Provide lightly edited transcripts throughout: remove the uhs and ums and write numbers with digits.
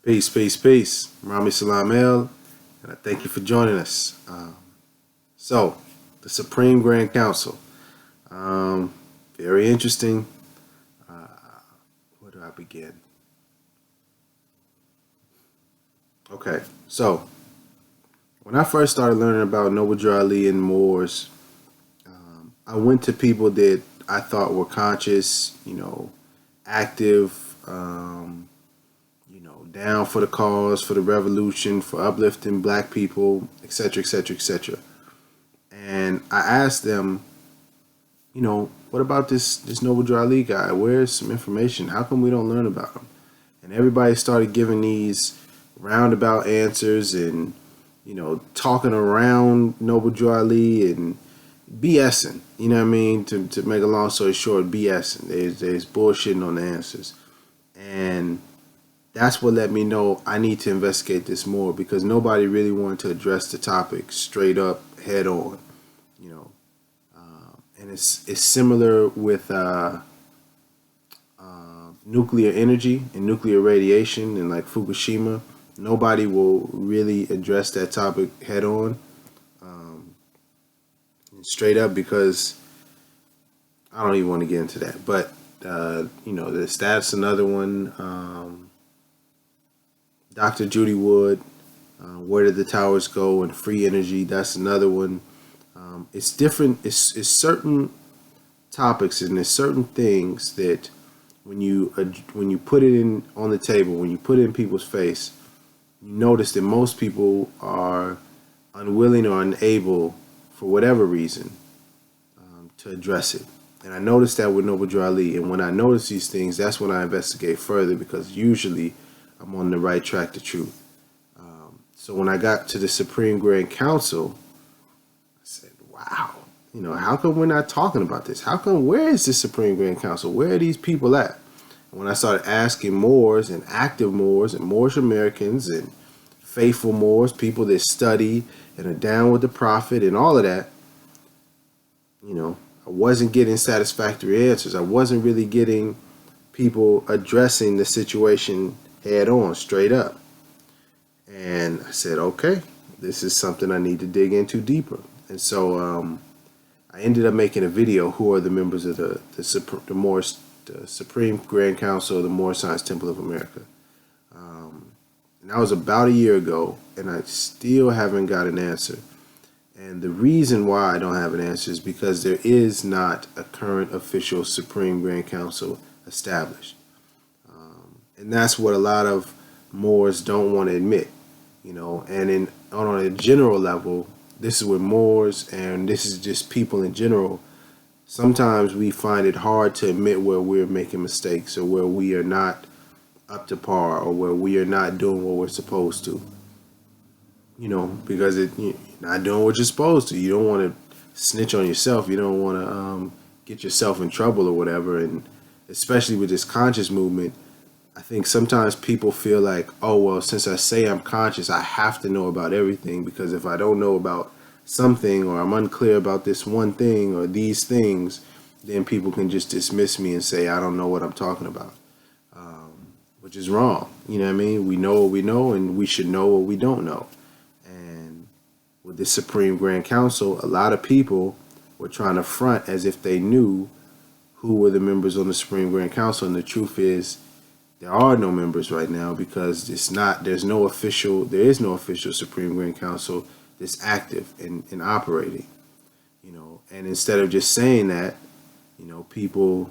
Peace, peace, peace. Rami Salam El, and I thank you for joining us. So, the Supreme Grand Council. Um, Very interesting. Uh, where do I begin? Okay, so when I first started learning about Noble Drew Ali and Moors, I went to people that I thought were conscious, active, down for the cause, for the revolution, for uplifting black people, etc., etc., etc. And I asked them, what about this Noble Drew Ali guy? Where's some information? How come we don't learn about him? And everybody started giving these roundabout answers and, talking around Noble Drew Ali and BSing. You know what I mean? To make a long story short, BSing. There's bullshitting on the answers. And that's what let me know I need to investigate this more because nobody really wanted to address the topic straight up, head on. You know, and it's similar with nuclear energy and nuclear radiation and like Fukushima. Nobody will really address that topic head on, straight up because I don't even want to get into that. But that's another one. Dr. Judy Wood, Where Did the Towers Go, and Free Energy. That's another one. It's different. It's certain topics and there's certain things that when you put it in on the table, when you put it in people's face, you notice that most people are unwilling or unable, for whatever reason, to address it. And I noticed that with Noble Drew Ali. And when I notice these things, that's when I investigate further because usually I'm on the right track to truth. So when I got to the Supreme Grand Council, I said, wow, how come we're not talking about this? How come, where is the Supreme Grand Council? Where are these people at? And when I started asking Moors and active Moors and Moorish Americans and faithful Moors, people that study and are down with the Prophet and all of that, I wasn't getting satisfactory answers. I wasn't really getting people addressing the situation head on, straight up. And I said, okay, this is something I need to dig into deeper. And so I ended up making a video, who are the members of the Supreme Grand Council of the Moorish Science Temple of America. And that was about a year ago, and I still haven't got an answer. And the reason why I don't have an answer is because there is not a current official Supreme Grand Council established. And that's what a lot of Moors don't want to admit, and on a general level, this is with Moors and this is just people in general. Sometimes we find it hard to admit where we're making mistakes or where we are not up to par or where we are not doing what we're supposed to. Because you're not doing what you're supposed to. You don't want to snitch on yourself. You don't want to get yourself in trouble or whatever. And especially with this conscious movement, I think sometimes people feel like, oh, well, since I say I'm conscious, I have to know about everything, because if I don't know about something or I'm unclear about this one thing or these things, then people can just dismiss me and say I don't know what I'm talking about, which is wrong. You know what I mean? We know what we know, and we should know what we don't know. And with the Supreme Grand Council, a lot of people were trying to front as if they knew who were the members on the Supreme Grand Council, and the truth is, there are no members right now because there is no official Supreme Grand Council that's active and operating, and instead of just saying that, people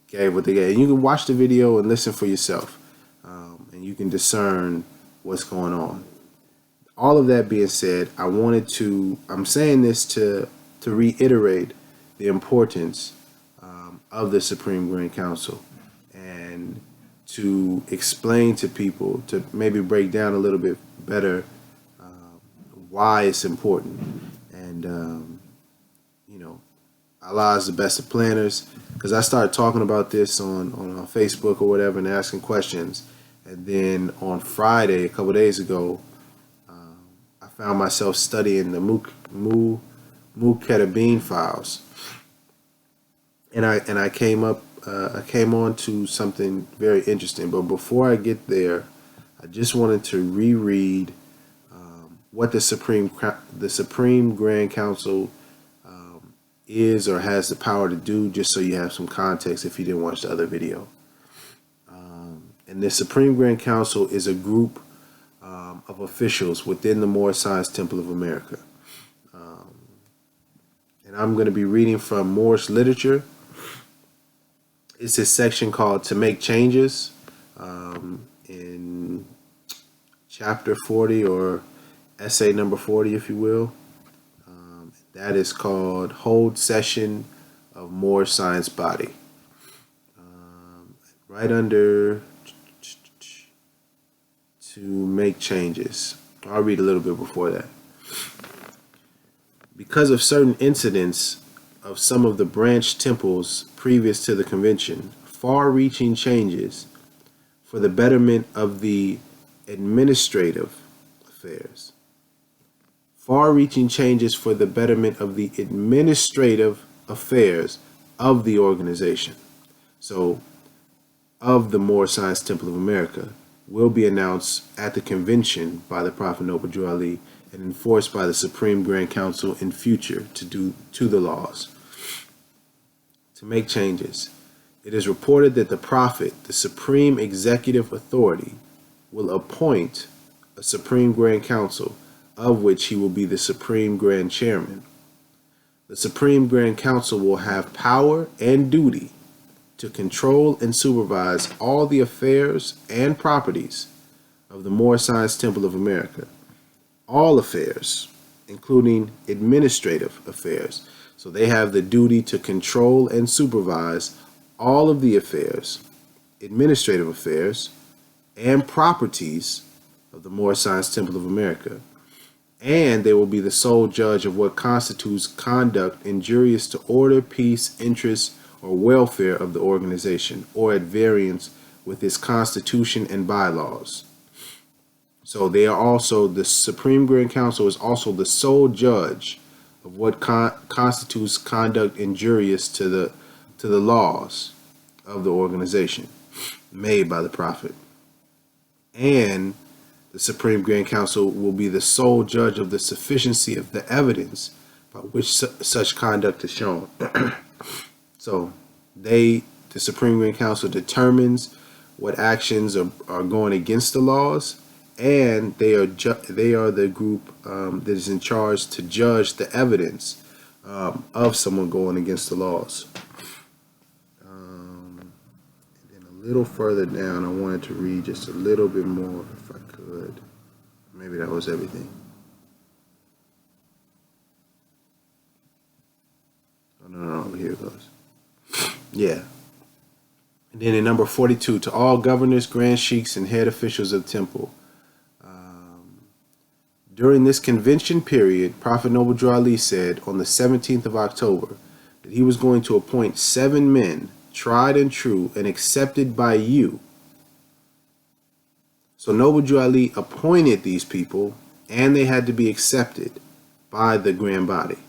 gave what they gave. And you can watch the video and listen for yourself, and you can discern what's going on. All of that being said, I'm saying this to reiterate the importance of the Supreme Grand Council, and to explain to people, to maybe break down a little bit better why it's important. And Allah is the best of planners, because I started talking about this on Facebook or whatever and asking questions, and then on Friday, a couple days ago, I found myself studying the Muketabin files, and I came on to something very interesting. But before I get there, I just wanted to reread what the Supreme Grand Council is or has the power to do, just so you have some context if you didn't watch the other video. And the Supreme Grand Council is a group of officials within the Moorish Science Temple of America. And I'm going to be reading from Moorish Literature. It's a section called To Make Changes, in chapter 40, or essay number 40, if you will. That is called Hold Session of Moorish Science Body. Right under To Make Changes. I'll read a little bit before that. Because of certain incidents of some of the branch temples previous to the convention, far-reaching changes for the betterment of the administrative affairs. Far-reaching changes for the betterment of the administrative affairs of the organization. So, of the Moorish Science Temple of America, will be announced at the convention by the Prophet Noble Drew Ali and enforced by the Supreme Grand Council in future to the laws. To make changes. It is reported that the Prophet, the Supreme Executive Authority, will appoint a Supreme Grand Council, of which he will be the Supreme Grand Chairman. The Supreme Grand Council will have power and duty to control and supervise all the affairs and properties of the Moorish Science Temple of America. All affairs, including administrative affairs. So they have the duty to control and supervise all of the affairs, administrative affairs, and properties of the Moorish Science Temple of America. And they will be the sole judge of what constitutes conduct injurious to order, peace, interests, or welfare of the organization, or at variance with its constitution and bylaws. So they are also, the Supreme Grand Council is also the sole judge of what constitutes conduct injurious to the laws of the organization made by the Prophet. And the Supreme Grand Council will be the sole judge of the sufficiency of the evidence by which such conduct is shown. So the Supreme Grand Council determines what actions are going against the laws, and they are the group that is in charge to judge the evidence of someone going against the laws. And then a little further down, I wanted to read just a little bit more, if I could. Maybe that was everything. Oh, no, here it goes. Yeah. And then in number 42, to all governors, grand sheikhs, and head officials of the temple. During this convention period, Prophet Noble Drew Ali said on the 17th of October that he was going to appoint 7 men, tried and true, and accepted by you. So Noble Drew Ali appointed these people, and they had to be accepted by the grand body.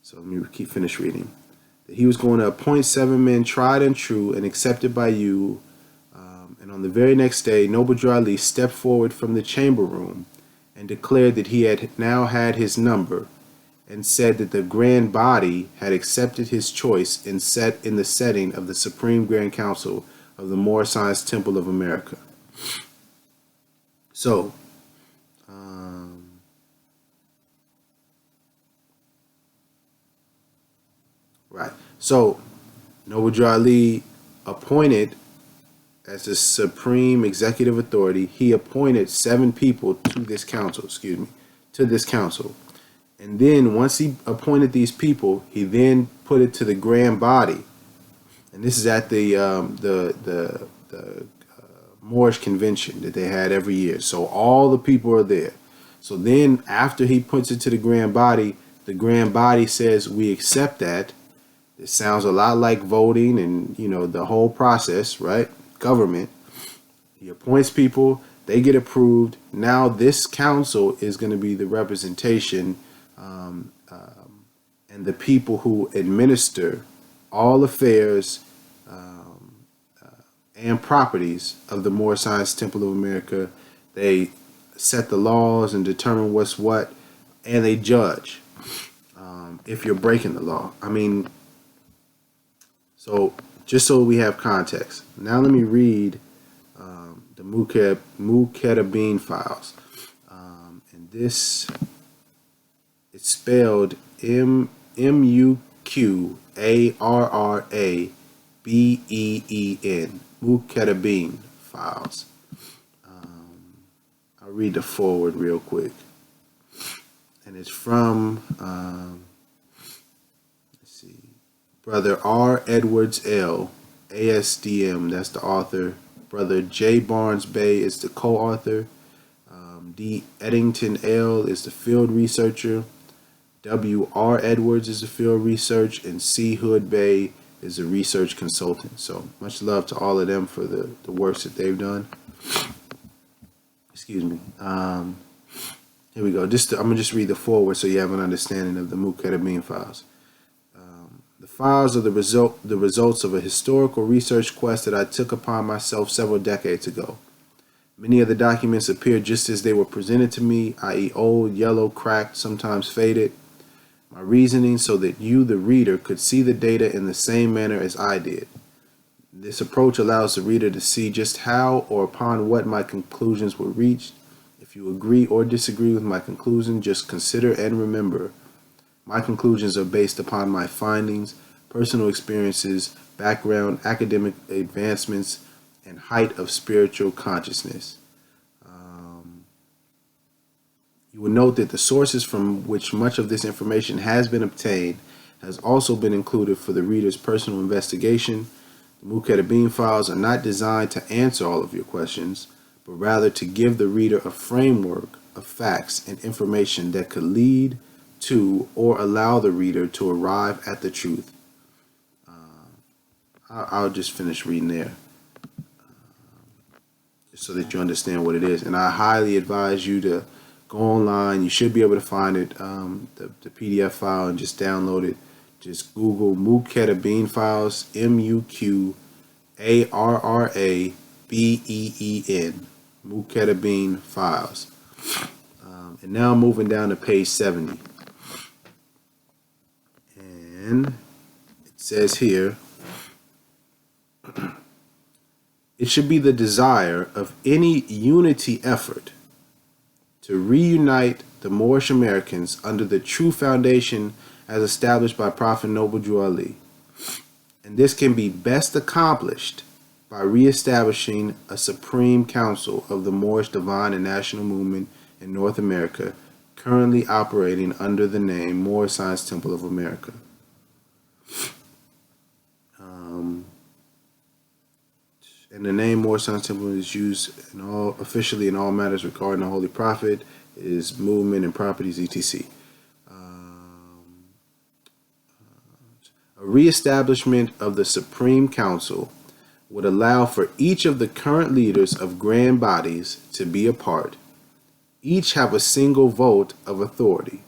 So let me finish reading. That he was going to appoint 7 men, tried and true, and accepted by you. And on the very next day, Noble Drew Ali stepped forward from the chamber room and declared that he had now had his number, and said that the grand body had accepted his choice in the setting of the Supreme Grand Council of the Moorish Science Temple of America. So, right. So, Noble Drew Ali appointed, as the Supreme Executive Authority, he appointed 7 people to this council, And then once he appointed these people, he then put it to the grand body. And this is at the Moorish convention that they had every year. So all the people are there. So then after he puts it to the grand body says, we accept that. It sounds a lot like voting and, the whole process, right? Government. He appoints people, they get approved. Now this council is going to be the representation and the people who administer all affairs and properties of the Moorish Science Temple of America. They set the laws and determine what's what, and they judge if you're breaking the law. I mean, so just so we have context. Now let me read the Muqaddabin files. And this, it's spelled Muqarrabeen, Muqaddabin files. I'll read the forward real quick. And it's from, let's see, Brother R. Edwards L., ASDM, that's the author. Brother J. Barnes Bay is the co-author. D. Eddington L. is the field researcher. W. R. Edwards is the field research. And C. Hood Bay is a research consultant. So much love to all of them for the works that they've done. Excuse me. Here we go. I'm going to just read the forward so you have an understanding of the Muqaddabin files. The files are the results of a historical research quest that I took upon myself several decades ago. Many of the documents appear just as they were presented to me, i.e. old, yellow, cracked, sometimes faded. My reasoning so that you, the reader, could see the data in the same manner as I did. This approach allows the reader to see just how or upon what my conclusions were reached. If you agree or disagree with my conclusion, just consider and remember, my conclusions are based upon my findings, personal experiences, background, academic advancements, and height of spiritual consciousness. You will note that the sources from which much of this information has been obtained has also been included for the reader's personal investigation. The Muqaddabin files are not designed to answer all of your questions, but rather to give the reader a framework of facts and information that could lead to or allow the reader to arrive at the truth. I'll just finish reading there just so that you understand what it is. And I highly advise you to go online. You should be able to find it, the PDF file, and just download it. Just Google Muqaddabin files, Muqarrabeen, Muqaddabin files. And now moving down to page 70. And it says here, it should be the desire of any unity effort to reunite the Moorish Americans under the true foundation as established by Prophet Noble Drew Ali. And this can be best accomplished by reestablishing a Supreme Council of the Moorish Divine and National Movement in North America, currently operating under the name Moorish Science Temple of America. And the name Moorish Science Temple is used officially in all matters regarding the Holy Prophet, his movement and properties, etc. A reestablishment of the Supreme Council would allow for each of the current leaders of grand bodies to be a part, each have a single vote of authority.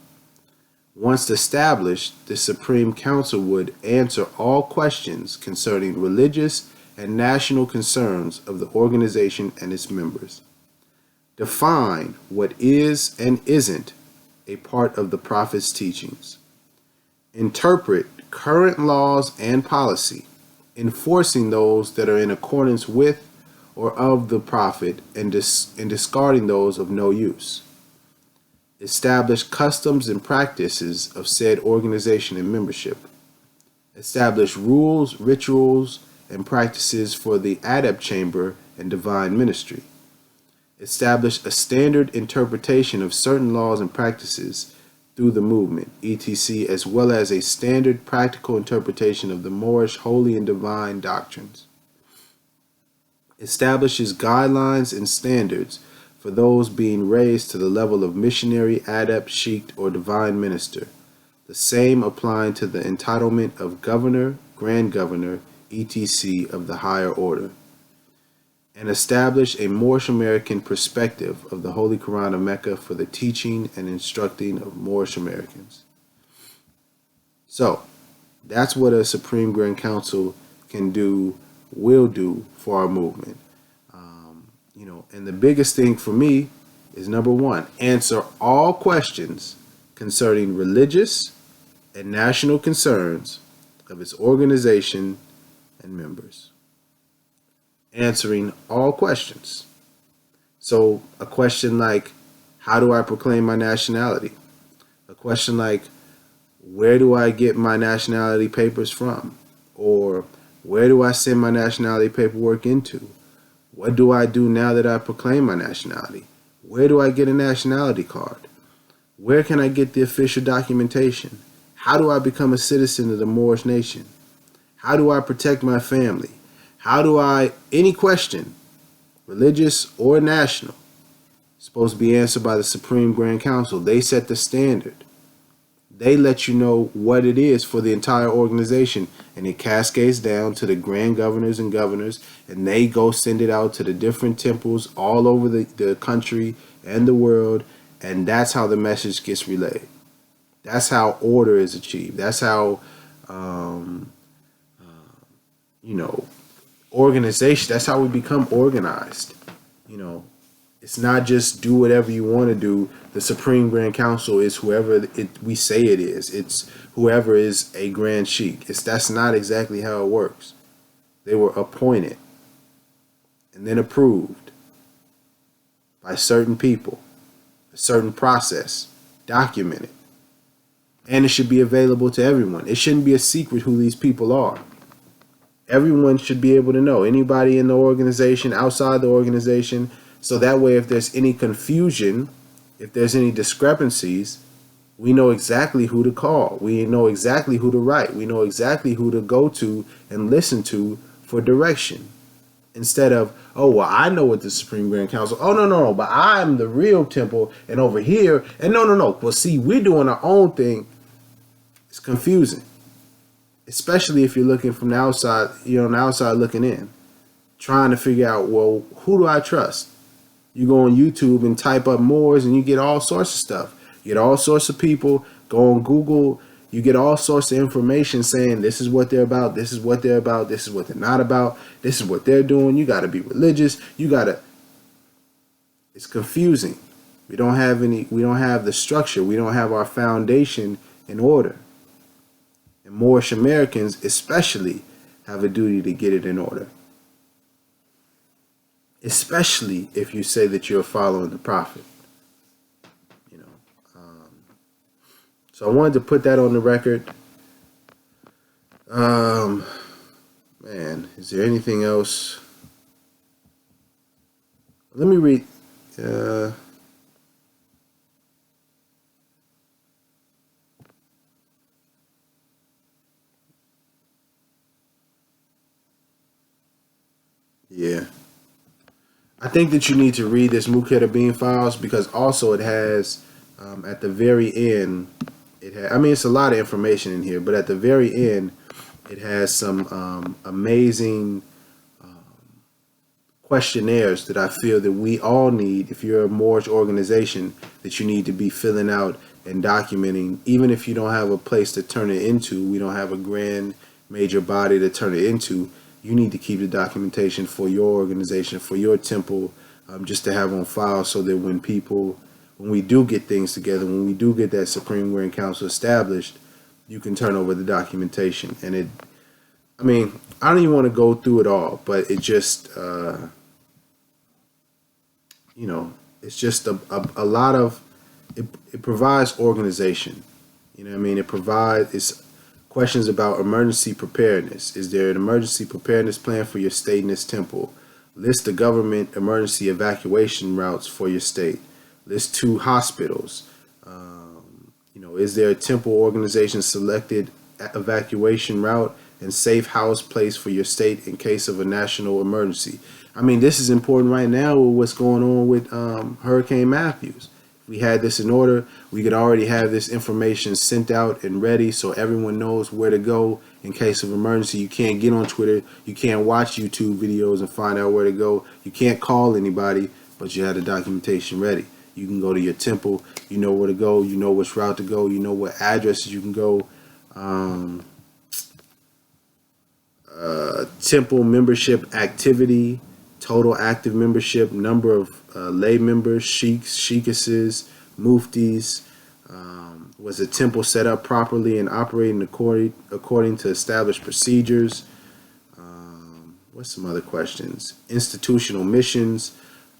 Once established, the Supreme Council would answer all questions concerning religious and national concerns of the organization and its members, define what is and isn't a part of the Prophet's teachings, interpret current laws and policy, enforcing those that are in accordance with or of the Prophet and discarding those of no use, establish customs and practices of said organization and membership, establish rules, rituals, and practices for the adept chamber and divine ministry, establish a standard interpretation of certain laws and practices through the movement, etc., as well as a standard practical interpretation of the Moorish holy and divine doctrines, establishes guidelines and standards for those being raised to the level of missionary, adept, sheikh, or divine minister, the same applying to the entitlement of governor, grand governor, etc. of the higher order, and establish a Moorish American perspective of the Holy Quran of Mecca for the teaching and instructing of Moorish Americans. So, that's what a Supreme Grand Council can do will do for our movement. And the biggest thing for me is number one, answer all questions concerning religious and national concerns of its organization and members. Answering all questions. So a question like, how do I proclaim my nationality? A question like, where do I get my nationality papers from? Or where do I send my nationality paperwork into? What do I do now that I proclaim my nationality? Where do I get a nationality card? Where can I get the official documentation? How do I become a citizen of the Moorish Nation? How do I protect my family? Any question, religious or national, supposed to be answered by the Supreme Grand Council. They set the standard. They let you know what it is for the entire organization, and it cascades down to the grand governors and governors, and they go send it out to the different temples all over the country and the world, and that's how the message gets relayed. That's how order is achieved. That's how, organization, that's how we become organized. It's not just do whatever you want to do. The Supreme Grand Council is whoever we say it is. It's whoever is a Grand Sheikh. That's not exactly how it works. They were appointed and then approved by certain people, a certain process, documented. And it should be available to everyone. It shouldn't be a secret who these people are. Everyone should be able to know. Anybody in the organization, outside the organization. So that way, if there's any confusion, if there's any discrepancies, we know exactly who to call. We know exactly who to write. We know exactly who to go to and listen to for direction. Instead of, oh, well, I know what the Supreme Grand Council. Oh, no, but I'm the real temple, and over here, and no. Well, see, we're doing our own thing. It's confusing, especially if you're looking from the outside, on the outside looking in, trying to figure out, well, who do I trust? You go on YouTube and type up Moors, and you get all sorts of stuff. You get all sorts of people. Go on Google. You get all sorts of information saying this is what they're about. This is what they're about. This is what they're not about. This is what they're doing. You got to be religious. It's confusing. We don't have the structure. We don't have our foundation in order. And Moorish Americans especially have a duty to get it in order. Especially if you say that you're following the prophet. So I wanted to put that on the record. Man, is there anything else? Let me read. Yeah. I think that you need to read this Mukhedabin Files, because also it has, at the very end, it's a lot of information in here, but at the very end, it has some amazing questionnaires that I feel that we all need. If you're a Moorish organization, that you need to be filling out and documenting, even if you don't have a place to turn it into. We don't have a grand major body to turn it into. You need to keep the documentation for your organization, for your temple, just to have on file, so that when we do get things together, when we do get that Supreme Grand Council established, you can turn over the documentation. And I don't even want to go through it all, but it just, it's just a lot of, it provides organization. It's questions about emergency preparedness. Is there an emergency preparedness plan for your state and its temple? List the government emergency evacuation routes for your state. List 2 hospitals. Is there a temple organization selected evacuation route and safe house place for your state in case of a national emergency? This is important right now with what's going on with Hurricane Matthews. If we had this in order, we could already have this information sent out and ready, so everyone knows where to go in case of emergency. You can't get on Twitter. You can't watch YouTube videos and find out where to go. You can't call anybody, but you have the documentation ready. You can go to your temple. You know where to go. You know which route to go. You know what addresses you can go. temple membership activity, total active membership, number of lay members, sheikhs, sheikesses, muftis. Was the temple set up properly and operating according to established procedures? What's some other questions? Institutional missions.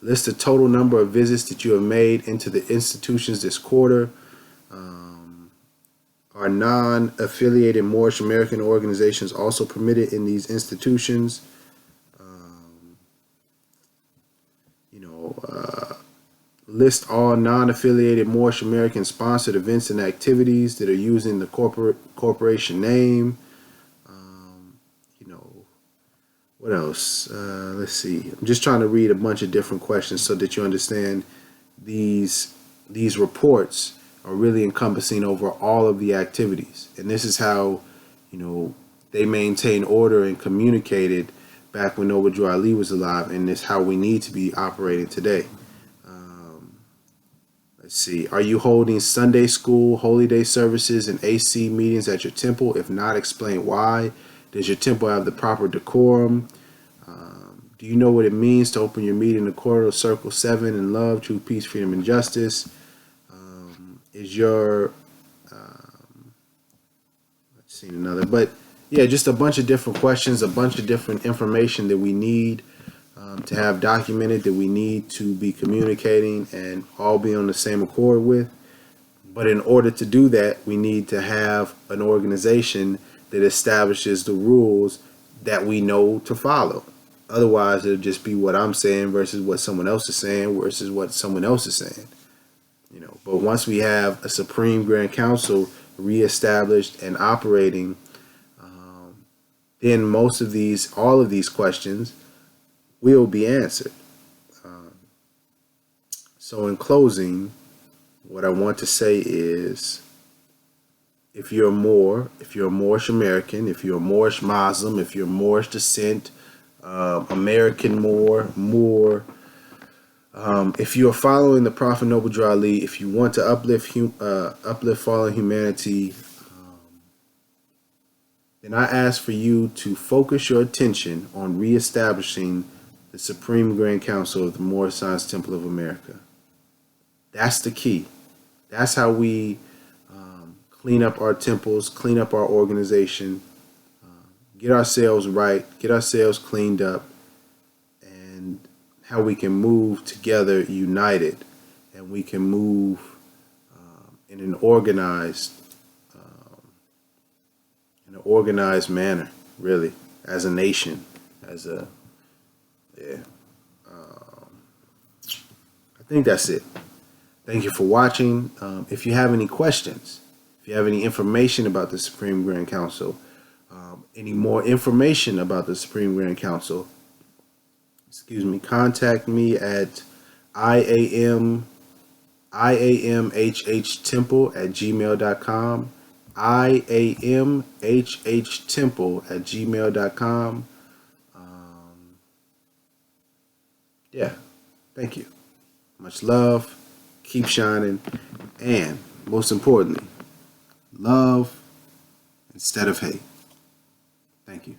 List the total number of visits that you have made into the institutions this quarter. Are non-affiliated Moorish American organizations also permitted in these institutions? List all non-affiliated Moorish American sponsored events and activities that are using the corporation name. What else? Let's see. I'm just trying to read a bunch of different questions so that you understand these reports are really encompassing over all of the activities. And this is how, they maintain order and communicated back when Noble Drew Ali was alive, and it's how we need to be operating today. Let's see. Are you holding Sunday school, holy day services, and AC meetings at your temple? If not, explain why. Does your temple have the proper decorum? Do you know what it means to open your meeting according to Circle 7 in love, truth, peace, freedom, and justice? Is your let's see another, but yeah, just a bunch of different questions, a bunch of different information that we need to have documented, that we need to be communicating and all be on the same accord with. But in order to do that, we need to have an organization that establishes the rules that we know to follow. Otherwise, it'll just be what I'm saying versus what someone else is saying versus what someone else is saying. But once we have a Supreme Grand Council reestablished and operating, then all of these questions will be answered. So in closing, what I want to say is, if you're a Moor, if you're a Moorish American, if you're a Moorish Muslim, if you're Moorish descent, American Moor, if you are following the Prophet Noble Drew Ali, if you want to uplift fallen humanity, then I ask for you to focus your attention on reestablishing the Supreme Grand Council of the Moorish Science Temple of America. That's the key. That's how we clean up our temples, clean up our organization, get ourselves right, get ourselves cleaned up, and how we can move together united, and we can move in an organized manner, really, as a nation, I think that's it. Thank you for watching. If you have any questions, if you have any information about the Supreme Grand Council, any more information about the Supreme Grand Council, contact me at IAMHHtemple@gmail.com, IAMHHtemple@gmail.com. Yeah, thank you. Much love. Keep shining. And most importantly, love instead of hate. Thank you.